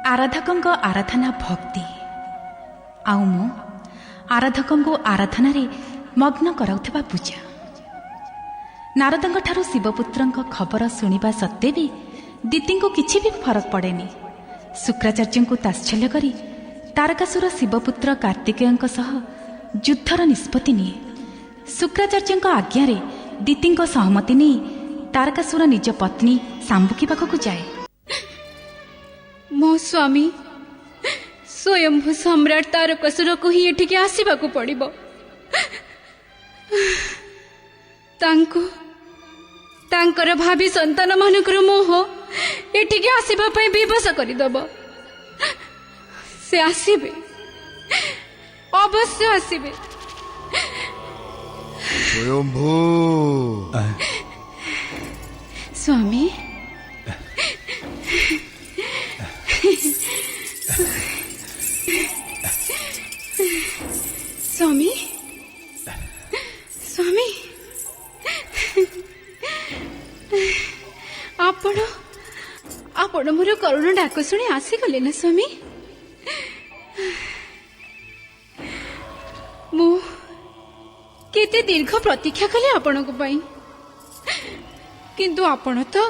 आराधक आराधना भक्ति आउ मु आराधक आराधन मग्न कराउथिबा पूजा। नारदंग ठारू शिवपुत्र खबर शुणा सत्वे भी दिति को किछि भी फरक पड़ेनी। शुक्राचार्य को ताच्छल्य करी तारकासुर शिवपुत्र कार्तिकेय सह युद्धर निष्पत्ति निये। शुक्राचार्य आज्ञा दिति सहमति नहीं तारकासुर निज पत्नी शांबुकी पाखक जाए। मो स्वामी स्वयंभू सम्राट तारकासुर को ही एठिके आसीबाकू पड़िबो। तांकर भावी संतान मानकर मोह एठिके आसीबा पई विवश करिदब। से आसीबे, अवश्य आसीबे। स्वयंभू स्वामी स्वामी स्वामी आपण मोर करुण डाक शुणी आसीगले ना स्वामी। मु केते दीर्घ प्रतीक्षा कले आपण को पाई, किंतु आपण तो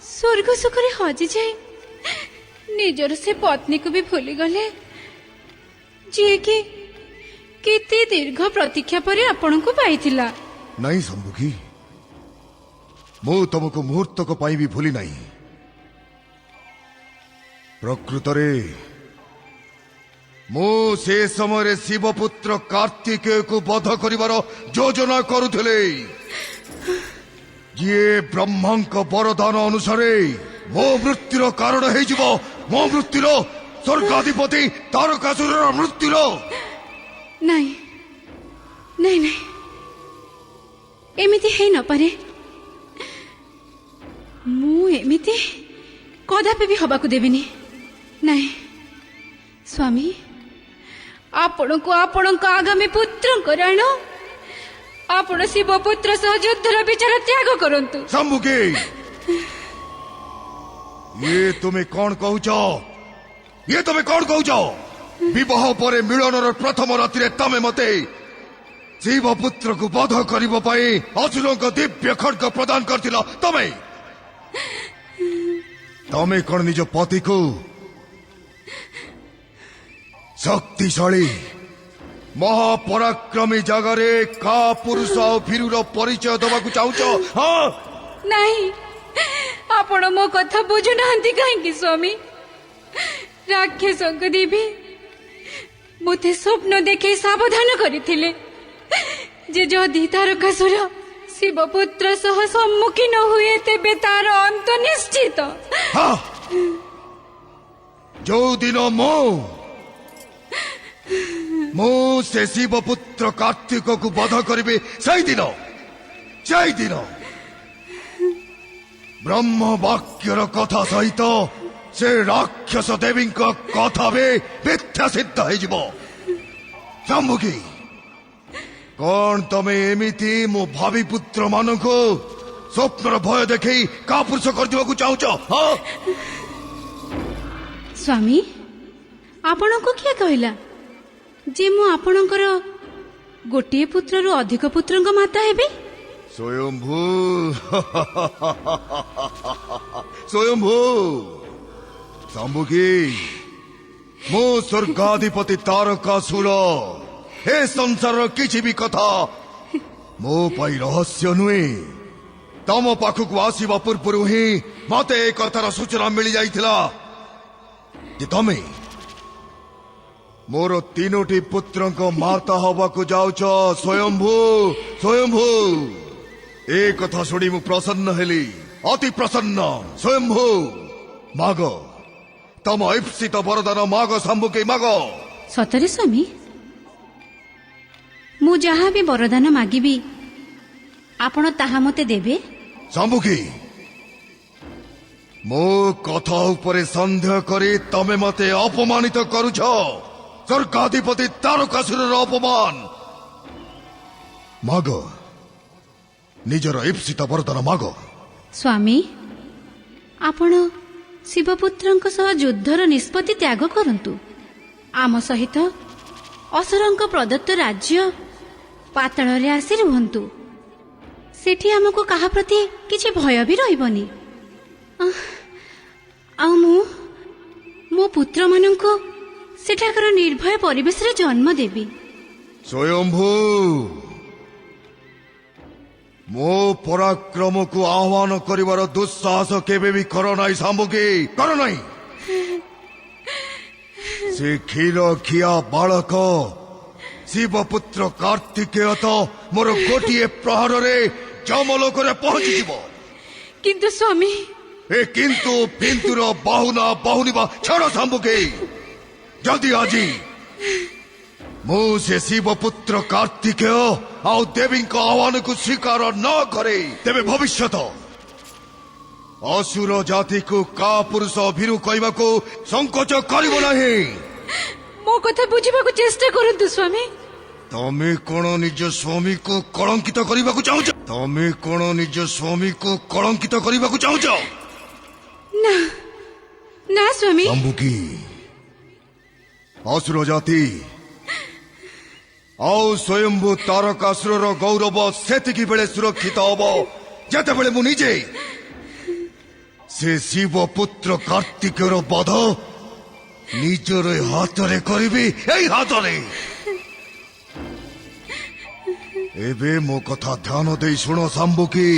स्वर्ग सुखरे हजि जाए निजर से पत्नी को भी भूली गले, जी कि केते दीर्घ प्रतीक्षा पर आपण को पाइथिला। नहीं संभुकी, मु तुमको मुहूर्त को पाई भी भूली नहीं। प्रकृत रे मु से समय शिवपुत्र कार्तिकेय को वध करिवार योजना करुथिले। ये ब्रह्मांक वरदान अनुसारे मो मृत्युर कारण हे जिवो। मो मृत्युर स्वर्गाधिपति तारकासुर मृत्युर नहीं नहीं नहीं, एमिति है न पारे। मु एमिति कदापि भी हबाकू देबिनी। नहीं स्वामी, आपण को आपण आगामी पुत्र राण आपण शिवपुत्र सह युद्धर विचार त्याग करंतु। शंभुकी, ये तुम्हें कौन कहूच? ये तुम्हें कौन कहूच? विवाह पर मिलनर प्रथम राति तमे मते शिवपुत्र को वध करिबो पई असुरों को दिव्य खड्ग प्रदान करथिला। तमे कौन निज पति को शक्तिशाली महापराक्रमी जगरे का पुरुष और भीरुर परिचय दबाकू चाहूच? हाँ नहीं, आपण मो कथा बुझु नांती काहेकि स्वामी। राक्षस देवी मोते स्वप्न देखे सावधान करथिले जे जदि तारकासुर शिवपुत्र सह सम्मुखीन हुए तेबे तार अंत निश्चित। हाँ, जो दिन मो से शिवपुत्र कार्तिक को वध करिबे सही दिन ब्रह्म वाक्यर कथा सहित से राक्षस देवी कथा भी मिथ्या सिद्ध हो। शंभुकी, कौन तमे एमिति मो भावी पुत्र मान को स्वप्नर भय देखी का पुरुष कर दिवाकू चाहूच? हाँ स्वामी, आपण को किए कहला जे मु आपणकर गोटे पुत्र रु अधिक पुत्रंक माता हेबे? स्वयंभू स्वयंभू शंभुकी, मो स्वर्गाधिपति तारकासुर हे संसार किछि भी कथा मो पाई रहस्य नुहे। तम पाखक आसवा पूर्व ही मते ए कथार सूचना मिल जाइथिला जे तमे मोर तीनोटी पुत्र को माता हवाकू जाउछ। स्वयंभू स्वयंभू, ए कथा शुणी मु प्रसन्न हेली, अति प्रसन्न। स्वयंभू माग, तम ईप्सित वरदान माग शंभुकी माग। सतरे स्वामी, मु जहाँ भी वरदान मागिबी आपण ताहा मते देबे? शंभुकी, मो कथा उपरे संदेह करी तमे मते अपमानित करुछ। स्वर्गाधिपति तारकासुर अपमान माग, निजर ईप्सित वरदान माग। स्वामी, आपण ଶିବପୁତ୍ରଙ୍କ ସହ ଯୁଦ୍ଧର ନିଷ୍ପତ୍ତି ତ୍ୟାଗ କରନ୍ତୁ। ଆମ ସହିତ ଅସୁରଙ୍କ ପ୍ରଦତ୍ତ ରାଜ୍ୟ ପାତାଳରେ ଆସି ରୁହନ୍ତୁ। ସେଠି ଆମକୁ କାହା ପ୍ରତି କିଛି ଭୟ ବି ରହିବନି। ଆଉ ମୁଁ ମୋ ପୁତ୍ରମାନଙ୍କୁ ସେଠାକାର ନିର୍ଭୟ ପରିବେଶରେ ଜନ୍ମ ଦେବି। ସ୍ୱୟମ୍ଭୁ, ମୋ ପରାକ୍ରମକୁ ଆହ୍ୱାନ କରିବାର ଦୁଃସାହସ କେବେ ବି କର ନାହିଁ ସାମ୍ବକୀ, କର ନାହିଁ। ସେ କ୍ଷୀର ଖିଆ ବାଳକ ଶିବପୁତ୍ର କାର୍ତ୍ତିକେୟ ତ ମୋର ଗୋଟିଏ ପ୍ରହରରେ ଯମଲୋକରେ ପହଞ୍ଚିଯିବ। କିନ୍ତୁ ସ୍ୱାମୀ, ଏ କିନ୍ତୁ ପିନ୍ତୁର ବାହୁନା ବାହୁନିବା ଛାଡ଼ ସାମ୍ବକୀ। ଯଦି ଆଜି ମୁଁ ସେ ଶିବପୁତ୍ର କାର୍ତ୍ତିକେୟ ଆଉ ଦେବୀଙ୍କ ଆହ୍ୱାନକୁ ସ୍ୱୀକାର ନ କରେ, ତେବେ ଭବିଷ୍ୟତ ଅସୁର ଜାତିକୁ କା ପୁରୁଷ ଭୀରୁ କହିବାକୁ ସଂକୋଚ କରିବ ନାହିଁ। ମୋ କଥା ବୁଝିବାକୁ ଚେଷ୍ଟା କରନ୍ତୁ ସ୍ୱାମୀ। ତମେ କଣ ନିଜ ସ୍ୱାମୀକୁ କଳଙ୍କିତ କରିବାକୁ ଚାହୁଁଛ? ତମେ କଣ ନିଜ ସ୍ୱାମୀକୁ କଳଙ୍କିତ କରିବାକୁ ଚାହୁଁଛ? ନା ନା ସ୍ୱାମୀ। ସାମ୍ବକୀ, ଅସୁର ଜାତି ଆଉ ସ୍ୱୟମ୍ଭୁ ତାରକାସୁରର ଗୌରବ ସେତିକି ବେଳେ ସୁରକ୍ଷିତ ହବ ଯେତେବେଳେ ମୁଁ ନିଜେ ସେ ଶିବ ପୁତ୍ର କାର୍ତ୍ତିକେୟର ବଧ ନିଜର ହାତରେ କରିବି। ଏଇ ହାତରେ। ଏବେ ମୋ କଥା ଧ୍ୟାନ ଦେଇ ଶୁଣ ସାମ୍ବକୀ।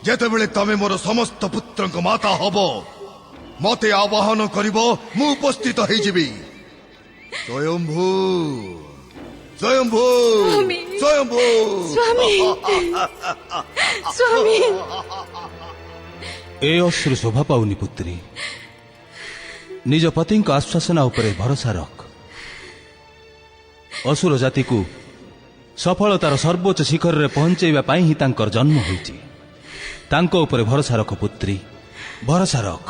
ଯେତେବେଳେ ତମେ ମୋର ସମସ୍ତ ପୁତ୍ରଙ୍କ ମାତା ହବ, ମତେ ଆବାହନ କରିବ, ମୁଁ ଉପସ୍ଥିତ ହେଇଯିବି। ସ୍ୱୟମ୍ଭୁ, ସ୍ୱୟମ୍ଭୁ, ସ୍ୱାମୀ, ସ୍ୱୟମ୍ଭୁ। ସ୍ୱାମୀ, ସ୍ୱାମୀ। ଏ ଅସୁର ଶୋଭା ପାଉନି ପୁତ୍ରୀ। ନିଜ ପତିଙ୍କ ଆଶ୍ୱାସନା ଉପରେ ଭରସା ରଖ। ଅସୁର ଜାତିକୁ ସଫଳତାର ସର୍ବୋଚ୍ଚ ଶିଖରରେ ପହଞ୍ଚାଇବା ପାଇଁ ହିଁ ତାଙ୍କର ଜନ୍ମ ହୋଇଛି। ତାଙ୍କ ଉପରେ ଭରସା ରଖ ପୁତ୍ରୀ, ଭରସା ରଖ।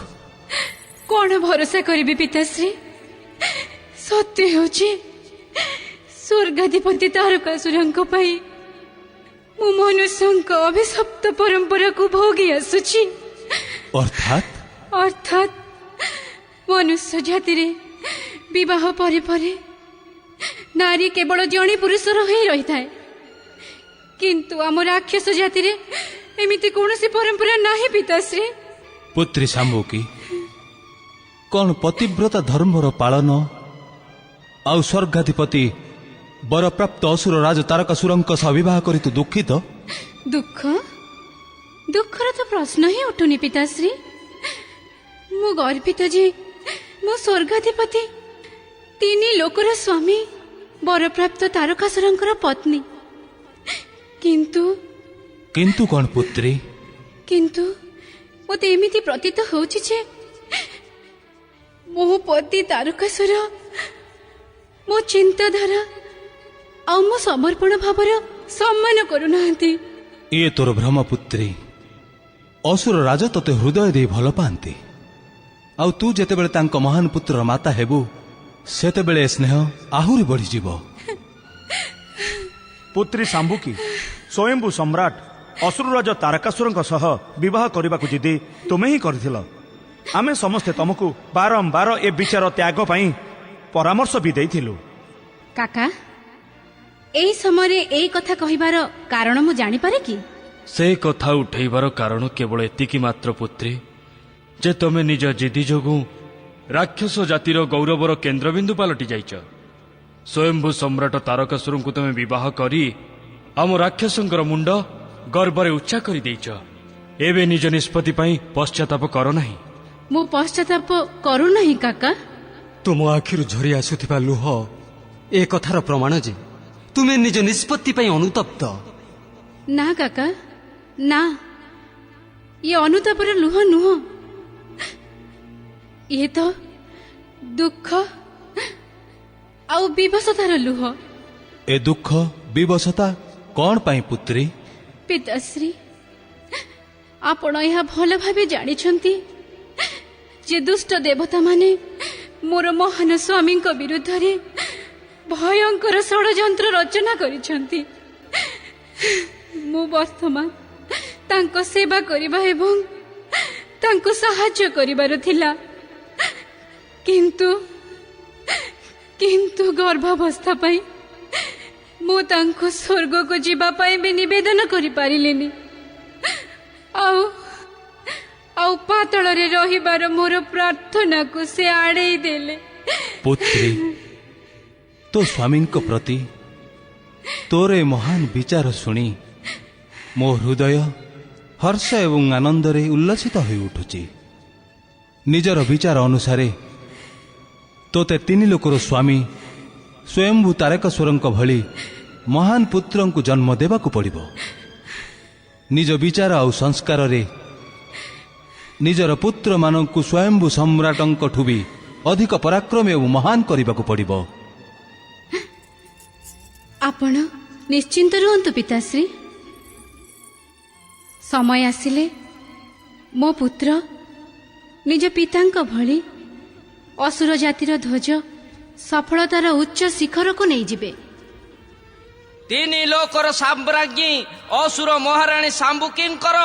କଣ ଭରସା କରିବି ପିତାଶ୍ରୀ? ସତ୍ୟ ହେଉଛି ସ୍ୱର୍ଗାଧିପତି ତାରକାସୁରଙ୍କ ପାଇଁ ମୁଁ ମନୁଷ୍ୟଙ୍କ ଅଭିଶପ୍ତ ପରମ୍ପରାକୁ ଭୋଗି ଆସୁଛି। ଅର୍ଥାତ୍ ମନୁଷ୍ୟ ଜାତିରେ ବିବାହ ପରେ ପରେ ନାରୀ କେବଳ ଜଣେ ପୁରୁଷର ହିଁ ରହିଥାଏ, କିନ୍ତୁ ଆମ ରାକ୍ଷସ ଜାତିରେ ଏମିତି କୌଣସି ପରମ୍ପରା ନାହିଁ ପିତାଶ୍ରୀ। ପୁତ୍ରୀ ସାମ୍ବକୀ, କଣ ପତିବ୍ରତା ଧର୍ମର ପାଳନ ଆଉ ସ୍ୱର୍ଗାଧିପତି ବରପ୍ରାପ୍ତ ଅସୁର ରାଜ ତାରକାସୁରଙ୍କ ସହ ବିବାହ କରି ତୁ ଦୁଃଖିତ? ଦୁଃଖର ତ ପ୍ରଶ୍ନ ହିଁ ଉଠୁନି ପିତାଶ୍ରୀ। ମୁଁ ଗର୍ବିତ ଯେ ମୋ ସ୍ୱର୍ଗାଧିପତି ତିନି ଲୋକର ସ୍ୱାମୀ ବରପ୍ରାପ୍ତ ତାରକାସୁରଙ୍କର ପତ୍ନୀ। କିନ୍ତୁ କଣ ପୁତ୍ରୀ? କିନ୍ତୁ ମୋତେ ଏମିତି ପ୍ରତୀତ ହେଉଛି ଯେ ମୋ ପତି ତାରକାସୁର ମୋ ଚିନ୍ତାଧାରା ଆଉ ମୋ ସମର୍ପଣ ଭାବର ସମ୍ମାନ କରୁନାହାନ୍ତି। ଇଏ ତୋର ଭ୍ରମ ପୁତ୍ରୀ। ଅସୁର ରାଜ ତୋତେ ହୃଦୟ ଦେଇ ଭଲ ପାଆନ୍ତି, ଆଉ ତୁ ଯେତେବେଳେ ତାଙ୍କ ମହାନ ପୁତ୍ରର ମାତା ହେବୁ, ସେତେବେଳେ ଏ ସ୍ନେହ ଆହୁରି ବଢ଼ିଯିବ। ପୁତ୍ରୀ ସାମ୍ବକୀ, ସ୍ୱୟମ୍ଭୁ ସମ୍ରାଟ ଅସୁରରାଜ ତାରକାସୁରଙ୍କ ସହ ବିବାହ କରିବାକୁ ଜିଦି ତୁମେ ହିଁ କରିଥିଲ। ଆମେ ସମସ୍ତେ ତମକୁ ବାରମ୍ବାର ଏ ବିଚାର ତ୍ୟାଗ ପାଇଁ ପରାମର୍ଶ ବି ଦେଇଥିଲୁ। କାକା, ଏହି ସମୟରେ ଏଇ କଥା କହିବାର କାରଣ ମୁଁ ଜାଣିପାରେ କି? ସେ କଥା ଉଠେଇବାର କାରଣ କେବଳ ଏତିକି ମାତ୍ର ପୁତ୍ରୀ, ଯେ ତମେ ନିଜ ଜିଦି ଯୋଗୁଁ ରାକ୍ଷସ ଜାତିର ଗୌରବର କେନ୍ଦ୍ରବିନ୍ଦୁ ପାଲଟି ଯାଇଛ। ସ୍ୱୟମ୍ଭୁ ସମ୍ରାଟ ତାରକାସୁରଙ୍କୁ ତମେ ବିବାହ କରି ଆମ ରାକ୍ଷସଙ୍କର ମୁଣ୍ଡ ଗର୍ବରେ ଉଚ୍ଚା କରିଦେଇଛ। ଏବେ ନିଜ ନିଷ୍ପତ୍ତି ପାଇଁ ପଶ୍ଚାତାପ କର ନାହିଁ। ମୁଁ ପଶ୍ଚାତାପ କରୁନାହିଁ କାକା। ତୁମ ଆଖିରୁ ଝରି ଆସୁଥିବା ଲୁହ ଏ କଥାର ପ୍ରମାଣ ଯେ ତୁମେ ନିଜ ନିଷ୍ପତ୍ତି ପାଇଁ ଅନୁତପ୍ତ। ନା କାକା, ନା, ଇଏ ଅନୁତାପର ଲୁହ ନୁହଁ। ଇଏ ତ ଦୁଃଖ ଆଉ ବିବଶତାର ଲୁହ। ଏ ଦୁଃଖ ବିବଶତା କଣ ପାଇଁ ପୁତ୍ରୀ? ପିତାଶ୍ରୀ, ଆପଣ ଏହା ଭଲ ଭାବେ ଜାଣିଛନ୍ତି ଯେ ଦୁଷ୍ଟ ଦେବତାମାନେ ମୋର ମହାନ ସ୍ୱାମୀଙ୍କ ବିରୁଦ୍ଧରେ ଭୟଙ୍କର ଷଡ଼ଯନ୍ତ୍ର ରଚନା କରିଛନ୍ତି। ମୁଁ ବର୍ତ୍ତମାନ ତାଙ୍କ ସେବା କରିବା ଏବଂ ତାଙ୍କୁ ସାହାଯ୍ୟ କରିବାର ଥିଲା, କିନ୍ତୁ ଗର୍ଭାବସ୍ଥା ପାଇଁ ମୁଁ ତାଙ୍କୁ ସ୍ୱର୍ଗକୁ ଯିବା ପାଇଁ ବି ନିବେଦନ କରିପାରିଲିନି। ଆଉ ପାତଳରେ ରହିବାର ମୋର ପ୍ରାର୍ଥନାକୁ ସେ ଆଡ଼େଇ ଦେଲେ। ପୁତ୍ରୀ, ତୋ ସ୍ୱାମୀଙ୍କ ପ୍ରତି ତୋର ଏ ମହାନ ବିଚାର ଶୁଣି ମୋ ହୃଦୟ ହର୍ଷ ଏବଂ ଆନନ୍ଦରେ ଉଲ୍ଲସିତ ହୋଇ ଉଠୁଛି। ନିଜର ବିଚାର ଅନୁସାରେ ତୋତେ 3 ଲୋକର ସ୍ୱାମୀ ସ୍ୱୟମ୍ଭୁ ତାରକେଶ୍ୱରଙ୍କ ଭଳି ମହାନ ପୁତ୍ରଙ୍କୁ ଜନ୍ମ ଦେବାକୁ ପଡ଼ିବ। ନିଜ ବିଚାର ଆଉ ସଂସ୍କାରରେ ନିଜର ପୁତ୍ରମାନଙ୍କୁ ସ୍ୱୟମ୍ଭୁ ସମ୍ରାଟଙ୍କଠୁ ବି ଅଧିକ ପରାକ୍ରମୀ ଏବଂ ମହାନ କରିବାକୁ ପଡ଼ିବ। ଆପଣ ନିଶ୍ଚିନ୍ତ ରୁହନ୍ତୁ ପିତାଶ୍ରୀ। ସମୟ ଆସିଲେ ମୋ ପୁତ୍ର ନିଜ ପିତାଙ୍କ ଭଳି ଅସୁର ଜାତିର ଧ୍ୱଜ ସଫଳତାର ଉଚ୍ଚ ଶିଖରକୁ ନେଇଯିବେ। 3 ଲୋକର ସାମ୍ରାଜ୍ଞୀ ଅସୁର ମହାରାଣୀ ଶାମ୍ଭୁକୀଙ୍କର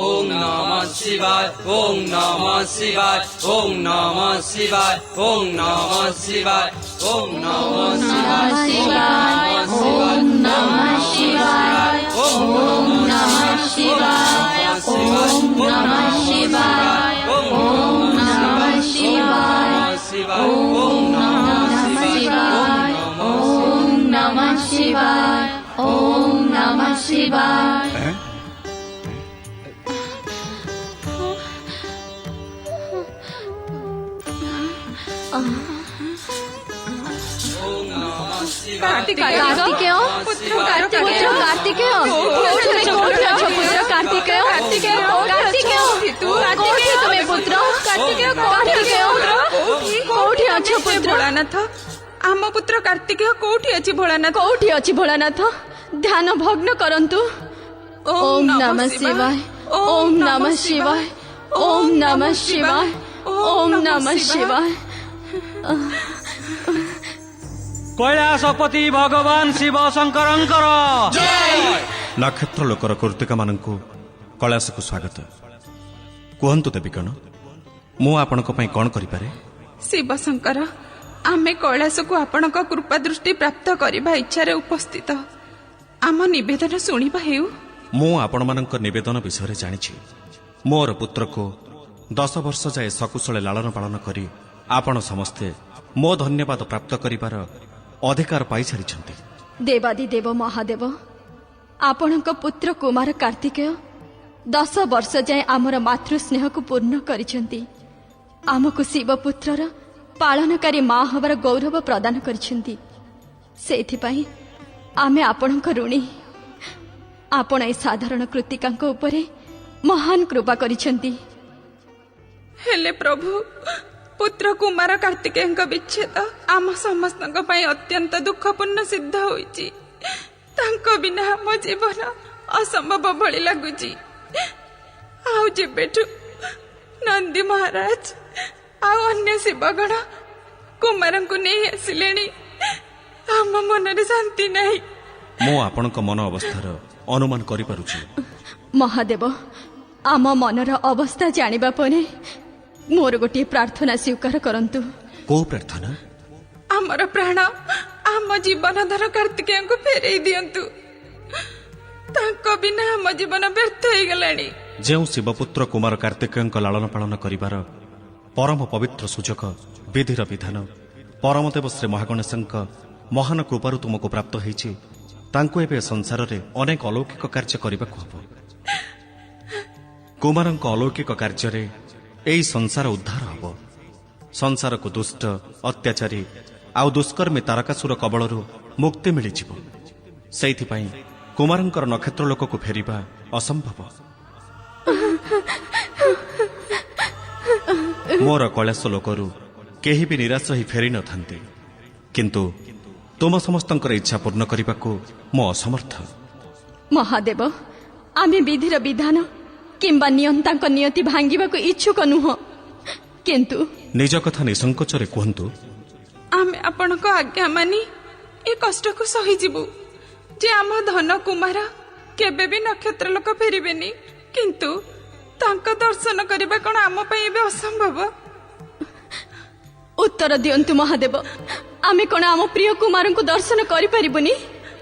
ଓಂ ନମଃ ଶିବାୟ, ଓಂ ନମଃ ଶିବାୟ, ଓಂ ନମଃ ଶିବାୟ, ଓಂ ନମଃ ଶିବାୟ, ଓಂ ନମଃ ଶିବାୟ, ଓಂ ନମଃ ଶିବାୟ, ଓಂ ନମଃ ଶିବାୟ, ଓಂ ନମଃ ଶିବାୟ, ଓಂ ନମଃ ଶିବାୟ, ଓಂ ନମଃ ଶିବାୟ, ଓಂ ନମଃ ଶିବାୟ, ଓಂ ନମଃ ଶିବାୟ। कार्तिकेय पुत्र कार्तिकेय कार्तिकेय कोठी अछ पुत्र कार्तिकेय कार्तिकेय कार्तिकेय तू कोठी तुमे पुत्र कार्तिकेय कोठी अछ पुत्र भोलानाथ आम पुत्र कार्तिकेय कोठी अछि भोलानाथ कोठी अछि भोलानाथ ध्यान भग्न करंतु। ओम नमः शिवाय, ओम नमः शिवाय, ओम नमः शिवाय, ओम नमः शिवाय। कैलासपति भगवान शिव शंकरंकर ନକ୍ଷତ୍ର ଲୋକର କୃତିକମାନଙ୍କୁ କୈଳାସକୁ ସ୍ୱାଗତ। କୁହନ୍ତୁ ଦେବୀ କଣ, ମୁଁ ଆପଣଙ୍କ ପାଇଁ କ'ଣ କରିପାରେ? ଶିବ ଶଙ୍କର, ଆମେ କୈଳାସକୁ ଆପଣଙ୍କ କୃପା ଦୃଷ୍ଟି ପ୍ରାପ୍ତ କରିବା ଇଚ୍ଛାରେ ଉପସ୍ଥିତ। ଆମ ନିବେଦନ ଶୁଣିବା ହେଉ। ମୁଁ ଆପଣମାନଙ୍କ ନିବେଦନ ବିଷୟରେ ଜାଣିଛି। ମୋର ପୁତ୍ରକୁ 10 ବର୍ଷ ଯାଏ ସକୁଶଳେ ଲାଳନ ପାଳନ କରି ଆପଣ ସମସ୍ତେ ମୋ ଧନ୍ୟବାଦ ପ୍ରାପ୍ତ କରିବାର ଅଧିକାର ପାଇସାରିଛନ୍ତି। ଦେବାଦିଦେବ ମହାଦେବ, ଆପଣଙ୍କ ପୁତ୍ର କୁମାର କାର୍ତ୍ତିକେୟ 10 ବର୍ଷ ଯାଏ ଆମର ମାତୃ ସ୍ନେହକୁ ପୂର୍ଣ୍ଣ କରିଛନ୍ତି। ଆମକୁ ଶିବପୁତ୍ରର ପାଳନକାରୀ ମା ହେବାର ଗୌରବ ପ୍ରଦାନ କରିଛନ୍ତି। ସେଇଥିପାଇଁ ଆମେ ଆପଣଙ୍କ ଋଣୀ। ଆପଣ ଏ ସାଧାରଣ କୃତିକାଙ୍କ ଉପରେ ମହାନ କୃପା କରିଛନ୍ତି। ହେଲେ ପ୍ରଭୁ, ପୁତ୍ର କୁମାର କାର୍ତ୍ତିକେୟଙ୍କ ବିଚ୍ଛେଦ ଆମ ସମସ୍ତଙ୍କ ପାଇଁ ଅତ୍ୟନ୍ତ ଦୁଃଖପୂର୍ଣ୍ଣ ସିଦ୍ଧ ହୋଇଛି। ତାଙ୍କ ବିନା ଆମ ଜୀବନ ଅସମ୍ଭବ ଭଳି ଲାଗୁଛି। ଆଉ ଯେବେଠୁ ନନ୍ଦୀ ମହାରାଜ ଆଉ ଅନ୍ୟ ଶିବଗଣ କୁମାରଙ୍କୁ ନେଇ ଆସିଲେଣି, ଆମ ମନରେ ଶାନ୍ତି ନାହିଁ। ମୁଁ ଆପଣଙ୍କ ମନ ଅବସ୍ଥାର ଅନୁମାନ କରିପାରୁଛି। ମହାଦେବ, ଆମ ମନର ଅବସ୍ଥା ଜାଣିବା ପରେ ମୋର ଗୋଟିଏ ପ୍ରାର୍ଥନା ସ୍ୱୀକାର କରନ୍ତୁ। କୋଉ ପ୍ରାର୍ଥନା? ଆମର ପ୍ରାଣ, ଆମ ଜୀବନଧର କାର୍ତ୍ତିକେୟଙ୍କୁ ଫେରେଇ ଦିଅନ୍ତୁ। ତାଙ୍କ ବିନା ଆମ ଜୀବନ ବ୍ୟର୍ଥ ହେଇଗଲାଣି। ଯେଉଁ ଶିବପୁତ୍ର କୁମାର କାର୍ତ୍ତିକେୟଙ୍କ ଲାଳନ ପାଳନ କରିବାର ପରମ ପବିତ୍ର ସୁଯୋଗ ବିଧିର ବିଧାନ ପରମଦେବ ଶ୍ରୀ ମହାଗଣେଶଙ୍କ ମହାନ କୃପାରୁ ତୁମକୁ ପ୍ରାପ୍ତ ହୋଇଛି, ତାଙ୍କୁ ଏବେ ସଂସାରରେ ଅନେକ ଅଲୌକିକ କାର୍ଯ୍ୟ କରିବାକୁ ହେବ। କୁମାରଙ୍କ ଅଲୌକିକ କାର୍ଯ୍ୟରେ ଏହି ସଂସାର ଉଦ୍ଧାର ହେବ। ସଂସାରକୁ ଦୁଷ୍ଟ, ଅତ୍ୟାଚାରୀ ଆଉ ଦୁଷ୍କର୍ମୀ ତାରକାସୁର କବଳରୁ ମୁକ୍ତି ମିଳିଯିବ। ସେଇଥିପାଇଁ କୁମାରଙ୍କର ନକ୍ଷତ୍ର ଲୋକକୁ ଫେରିବା ଅସମ୍ଭବ। ମୋର କୈଳାସ ଲୋକରୁ କେହି ବି ନିରାଶ ହୋଇ ଫେରି ନଥାନ୍ତି, କିନ୍ତୁ ତୁମ ସମସ୍ତଙ୍କର ଇଚ୍ଛା ପୂର୍ଣ୍ଣ କରିବାକୁ ମୁଁ ଅସମର୍ଥ। ମହାଦେବ, ଆମେ ବିଧିର ବିଧାନ କିମ୍ବା ନିୟନ୍ତାଙ୍କ ନିୟତି ଭାଙ୍ଗିବାକୁ ଇଚ୍ଛୁକ ନୁହଁ, କିନ୍ତୁ ନିଜ କଥା ନିସଂକୋଚରେ କୁହନ୍ତୁ। ଆମେ ଆପଣଙ୍କ ଆଜ୍ଞା ମାନି ଏ କଷ୍ଟକୁ ସହିଯିବୁ ଯେ ଆମ ଧନ କୁମାର କେବେ ବି ନକ୍ଷତ୍ର ଲୋକ ଫେରିବେନି। କିନ୍ତୁ ତାଙ୍କ ଦର୍ଶନ କରିବା କ'ଣ ଆମ ପାଇଁ ଏବେ ଅସମ୍ଭବ? ଉତ୍ତର ଦିଅନ୍ତୁ ମହାଦେବ, ଆମେ କ'ଣ ଆମ ପ୍ରିୟ କୁମାରଙ୍କୁ ଦର୍ଶନ କରିପାରିବୁନି?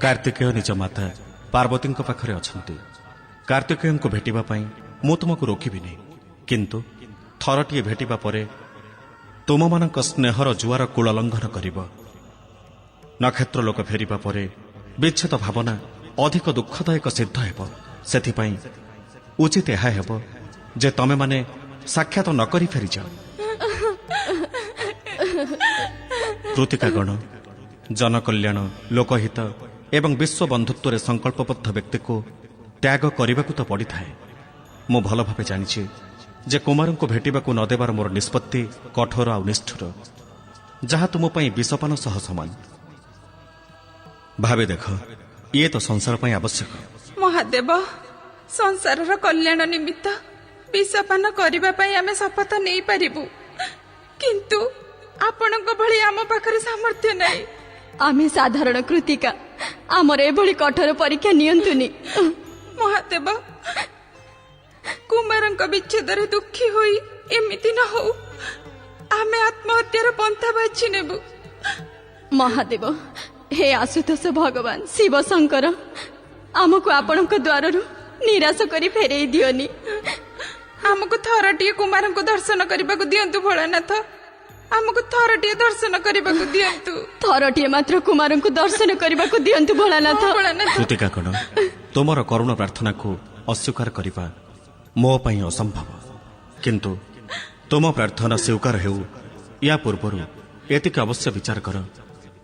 କାର୍ତ୍ତିକେୟ ନିଜ ମାତା ପାର୍ବତୀଙ୍କ ପାଖରେ ଅଛନ୍ତି। କାର୍ତ୍ତିକେୟଙ୍କୁ ଭେଟିବା ପାଇଁ ମୁଁ ତୁମକୁ ରୋକିବିନି, କିନ୍ତୁ ଥରଟିଏ ଭେଟିବା ପରେ ତୁମମାନଙ୍କ ସ୍ନେହର ଜୁଆର କୂଳ ଲଙ୍ଘନ କରିବ। ନକ୍ଷତ୍ର ଲୋକ ଫେରିବା ପରେ ବିଚ୍ଛେଦ ଭାବନା ଅଧିକ ଦୁଃଖଦାୟକ ସିଦ୍ଧ ହେବ। ସେଥିପାଇଁ ଉଚିତ ଏହା ହେବ ଯେ ତମେମାନେ ସାକ୍ଷାତ ନ କରି ଫେରିଯାଅ। କୃତିକାଗଣ ଜନକଲ୍ୟାଣ, ଲୋକହିତ ଏବଂ ବିଶ୍ୱ ବନ୍ଧୁତ୍ୱରେ ସଂକଳ୍ପବଦ୍ଧ ବ୍ୟକ୍ତିକୁ ତ୍ୟାଗ କରିବାକୁ ତ ପଡ଼ିଥାଏ। ମୁଁ ଭଲ ଭାବେ ଜାଣିଛି ଯେ କୁମାରଙ୍କୁ ଭେଟିବାକୁ ନ ଦେବାର ମୋର ନିଷ୍ପତ୍ତି କଠୋର ଆଉ ନିଷ୍ଠୁର, ଯାହା ତୁମ ପାଇଁ ବିଷପାନ ସହ ସମାନ। ଭାବେ ଦେଖ, ଇଏ ତ ସଂସାର ପାଇଁ ଆବଶ୍ୟକ। ମହାଦେବ, ସଂସାରର କଲ୍ୟାଣ ନିମିତ୍ତ ବିଷପାନ କରିବା ପାଇଁ ଆମେ ଶପଥ ନେଇପାରିବୁ, କିନ୍ତୁ ଆପଣଙ୍କ ଭଳି ଆମ ପାଖରେ ସାମର୍ଥ୍ୟ ନାହିଁ। ଆମେ ସାଧାରଣ କୃତିକା, ଆମର ଏଭଳି କଠୋର ପରୀକ୍ଷା ନିଅନ୍ତୁନି। ମହାଦେବ, କୁମାରଙ୍କ ବିଚ୍ଛେଦରେ ଦୁଃଖୀ ହୋଇ ଏମିତି ନ ହଉ, ଆମେ ଆତ୍ମହତ୍ୟାର ପନ୍ଥା ବାଛି ନେବୁ। ମହାଦେବ, ହେ ଆଶୁତୋଷ ଭଗବାନ ଶିବ ଶଙ୍କର, ଆମକୁ ଆପଣଙ୍କ ଦ୍ୱାରରୁ ନିରାଶ କରି ଫେରେଇ ଦିଅନି। ଆମକୁ ଥରଟିଏ କୁମାରଙ୍କୁ ଦର୍ଶନ କରିବାକୁ ଦିଅନ୍ତୁ ଭୋଳାନାଥ, ଆମକୁ ଥରଟିଏ ଦର୍ଶନ କରିବାକୁ ଦିଅନ୍ତୁ। ଥରଟିଏ ମାତ୍ର କୁମାରଙ୍କୁ ଦର୍ଶନ କରିବାକୁ ଦିଅନ୍ତୁ ଭୋଳାନାଥ। ଭୋଳାନାଥ, କୃତିକାଗଣ, ତୁମର କରୁଣ ପ୍ରାର୍ଥନାକୁ ଅସ୍ୱୀକାର କରିବା ମୋ ପାଇଁ ଅସମ୍ଭବ, କିନ୍ତୁ ତୁମ ପ୍ରାର୍ଥନା ସ୍ୱୀକାର ହେଉ ୟା ପୂର୍ବରୁ ଏତିକି ଅବଶ୍ୟ ବିଚାର କର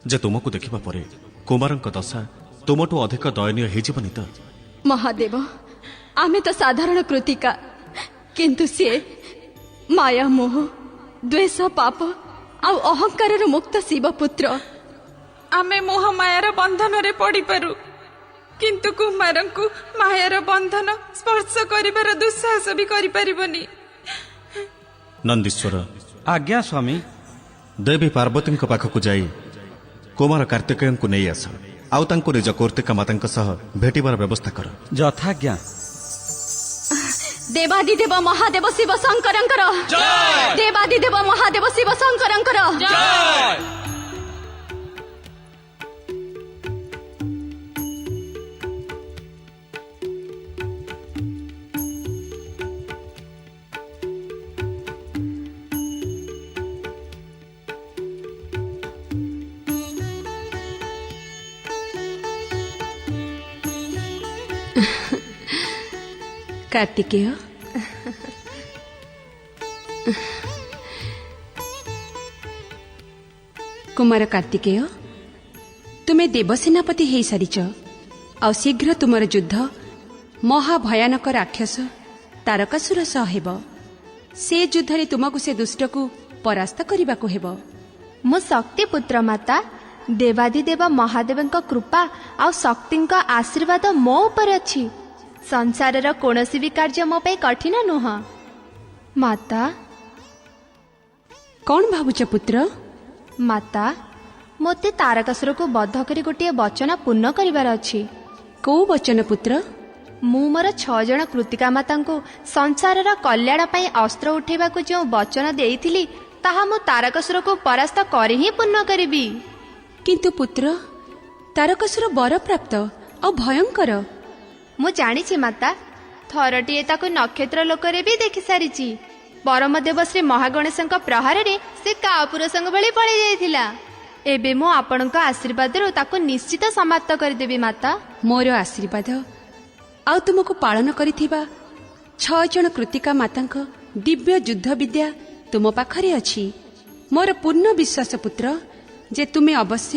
ଯେ ତୁମକୁ ଦେଖିବା ପରେ କୁମାରଙ୍କ ଦଶା ତୁମଠୁ ଅଧିକ ଦୟନୀୟ ହେଇଯିବନି ତ? ମହାଦେବ, ଆମେ ତ ସାଧାରଣ କୃତିକା, କିନ୍ତୁ ସିଏ ମାୟା, ମୋହ, ଦ୍ୱେଷ, ପାପ ଆଉ ଅହଙ୍କାରର ମୁକ୍ତ ଶିବପୁତ୍ର। ଆମେ ମୋହ ମାୟାର ବନ୍ଧନରେ ପଡ଼ିପାରୁ, କିନ୍ତୁ କୁମାରଙ୍କୁ ମାୟାର ବନ୍ଧନ ସ୍ପର୍ଶ କରିବାର ଦୁଃସାହସ ବି କରିପାରିବନି। ନନ୍ଦୀଶ୍ୱର, ଆଜ୍ଞା ସ୍ୱାମୀ। ଦେବୀ ପାର୍ବତୀଙ୍କ ପାଖକୁ ଯାଇ କୁମାର କାର୍ତ୍ତିକେୟଙ୍କୁ ନେଇ ଆସ, ଆଉ ତାଙ୍କୁ ନିଜ କୌର୍ତ୍ତିକା ମାତାଙ୍କ ସହ ଭେଟିବାର ବ୍ୟବସ୍ଥା କର। ଯଥାଜ୍ଞା। ଦେବାଦିଦେବ ମହାଦେବ ଶିବ ଶଙ୍କରଙ୍କର ଦେବାଦିଦେବ ମହାଦେବ ଶିବ ଶଙ୍କରଙ୍କର କାର୍ତ୍ତିକେୟ, କୁମାର କାର୍ତ୍ତିକେୟ, ତୁମେ ଦେବସେନାପତି ହେଇସାରିଛ, ଆଉ ଶୀଘ୍ର ତୁମର ଯୁଦ୍ଧ ମହାଭୟାନକ ରାକ୍ଷସ ତାରକାସୁର ସହ ହେବ। ସେ ଯୁଦ୍ଧରେ ତୁମକୁ ସେ ଦୁଷ୍ଟକୁ ପରାସ୍ତ କରିବାକୁ ହେବ। ମୁଁ ଶକ୍ତି ପୁତ୍ର ମାତା, ଦେବାଦିଦେବ ମହାଦେବଙ୍କ କୃପା ଆଉ ଶକ୍ତିଙ୍କ ଆଶୀର୍ବାଦ ମୋ ଉପରେ ଅଛି। ସଂସାରର କୌଣସି ବି କାର୍ଯ୍ୟ ମୋ ପାଇଁ କଠିନ ନୁହଁ। ମାତା, କ'ଣ ଭାବୁଛ ପୁତ୍ର? ମାତା, ମୋତେ ତାରକାସୁରକୁ ବଧ କରି ଗୋଟିଏ ବଚନ ପୂର୍ଣ୍ଣ କରିବାର ଅଛି। କୋଉ ବଚନ ପୁତ୍ର? ମୁଁ ମୋର 6 ଜଣ କୃତିକା ମାତାଙ୍କୁ ସଂସାରର କଲ୍ୟାଣ ପାଇଁ ଅସ୍ତ୍ର ଉଠେଇବାକୁ ଯେଉଁ ବଚନ ଦେଇଥିଲି, ତାହା ମୁଁ ତାରକାସୁରକୁ ପରାସ୍ତ କରି ହିଁ ପୂର୍ଣ୍ଣ କରିବି। କିନ୍ତୁ ପୁତ୍ର, ତାରକାସୁର ବରପ୍ରାପ୍ତ ଆଉ ଭୟଙ୍କର। ମୁଁ ଜାଣିଛି ମାତା, ଥରଟିଏ ତାକୁ ନକ୍ଷତ୍ର ଲୋକରେ ବି ଦେଖି ସାରିଛି। ପରମଦେବ ଶ୍ରୀ ମହାଗଣେଶଙ୍କ ପ୍ରହାରରେ ସେ କାପୁରୁଷଙ୍କ ଭଳି ପଳେଇ ଯାଇଥିଲା। ଏବେ ମୁଁ ଆପଣଙ୍କ ଆଶୀର୍ବାଦରୁ ତାକୁ ନିଶ୍ଚିତ ସମାପ୍ତ କରିଦେବି ମାତା। ମୋର ଆଶୀର୍ବାଦ ଆଉ ତୁମକୁ ପାଳନ କରିଥିବା 6 ଜଣ କୃତିକା ମାତାଙ୍କ ଦିବ୍ୟ ଯୁଦ୍ଧ ବିଦ୍ୟା ତୁମ ପାଖରେ ଅଛି। ମୋର ପୂର୍ଣ୍ଣ ବିଶ୍ୱାସ ପୁତ୍ର ଯେ ତୁମେ ଅବଶ୍ୟ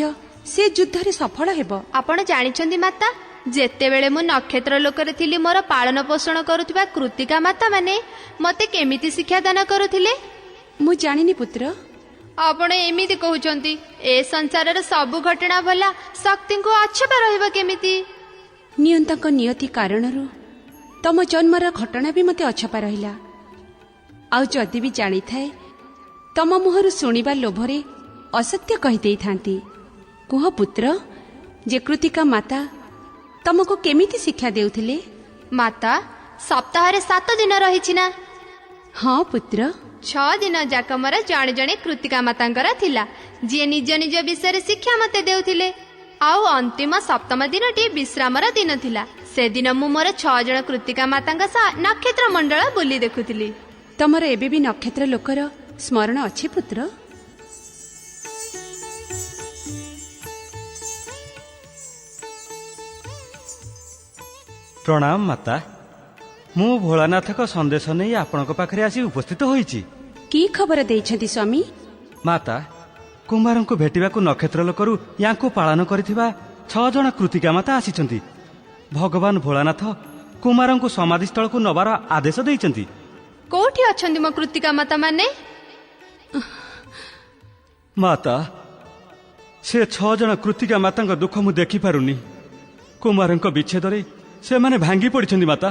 ସେ ଯୁଦ୍ଧରେ ସଫଳ ହେବ। ଆପଣ ଜାଣିଛନ୍ତି ମାତା, ଯେତେବେଳେ ମୁଁ ନକ୍ଷତ୍ର ଲୋକରେ ଥିଲି, ମୋର ପାଳନ ପୋଷଣ କରୁଥିବା କୃତିକା ମାତା ମାନେ ମୋତେ କେମିତି ଶିକ୍ଷାଦାନ କରୁଥିଲେ? ମୁଁ ଜାଣିନି ପୁତ୍ର। ଆପଣ ଏମିତି କହୁଛନ୍ତି, ଏ ସଂସାରର ସବୁ ଘଟଣା ଭଲା ଶକ୍ତିଙ୍କୁ ଅଛପା ରହିବ କେମିତି? ନିୟନ୍ତଙ୍କ ନିୟତି କାରଣରୁ ତମ ଜନ୍ମର ଘଟଣା ବି ମୋତେ ଅଛପା ରହିଲା। ଆଉ ଯଦି ବି ଜାଣିଥାଏ, ତମ ମୁହଁରୁ ଶୁଣିବା ଲୋଭରେ ଅସତ୍ୟ କହିଦେଇଥାନ୍ତି। କୁହ ପୁତ୍ର, ଯେ କୃତିକା ମାତା ତମକୁ କେମିତି ଶିକ୍ଷା ଦେଉଥିଲେ? ମାତା, ସପ୍ତାହରେ 7 ଦିନ ରହିଛି ନା? ହଁ ପୁତ୍ର, 6 ଦିନ ଯାକ ମୋର ଜଣେ ଜଣେ କୃତିକା ମାତାଙ୍କର ଥିଲା, ଯିଏ ନିଜ ନିଜ ବିଷୟରେ ଶିକ୍ଷା ମତେ ଦେଉଥିଲେ। ଆଉ ଅନ୍ତିମ ସପ୍ତମ ଦିନଟି ବିଶ୍ରାମର ଦିନ ଥିଲା। ସେଦିନ ମୁଁ ମୋର 6 ଜଣ କୃତିକା ମାତାଙ୍କ ସହ ନକ୍ଷତ୍ର ମଣ୍ଡଳ ବୁଲି ଦେଖୁଥିଲି। ତମର ଏବେ ବି ନକ୍ଷତ୍ର ଲୋକର ସ୍ମରଣ ଅଛି ପୁତ୍ର? ପ୍ରଣାମ ମାତା। ମୁଁ ଭୋଳାନାଥଙ୍କ ସନ୍ଦେଶ ନେଇ ଆପଣଙ୍କ ପାଖରେ ଆସି ଉପସ୍ଥିତ ହୋଇଛି। କି ଖବର ଦେଇଛନ୍ତି ସ୍ୱାମୀ? ମାତା, କୁମାରଙ୍କୁ ଭେଟିବାକୁ ନକ୍ଷତ୍ର ଲୋକରୁ ୟାଙ୍କୁ ପାଳନ କରିଥିବା 6 ଜଣ କୃତିକା ମାତା ଆସିଛନ୍ତି। ଭଗବାନ ଭୋଳାନାଥ କୁମାରଙ୍କୁ ସମାଧିସ୍ଥଳକୁ ନେବାର ଆଦେଶ ଦେଇଛନ୍ତି। କୋଉଠି ଅଛନ୍ତି ମୋ କୃତିକା ମାତା ମାନେ? ମାତା, ସେ 6 ଜଣ କୃତିକା ମାତାଙ୍କ ଦୁଃଖ ମୁଁ ଦେଖିପାରୁନି। କୁମାରଙ୍କ ବିଚ୍ଛେଦରେ ସେମାନେ ଭାଙ୍ଗି ପଡ଼ିଛନ୍ତି ମାତା।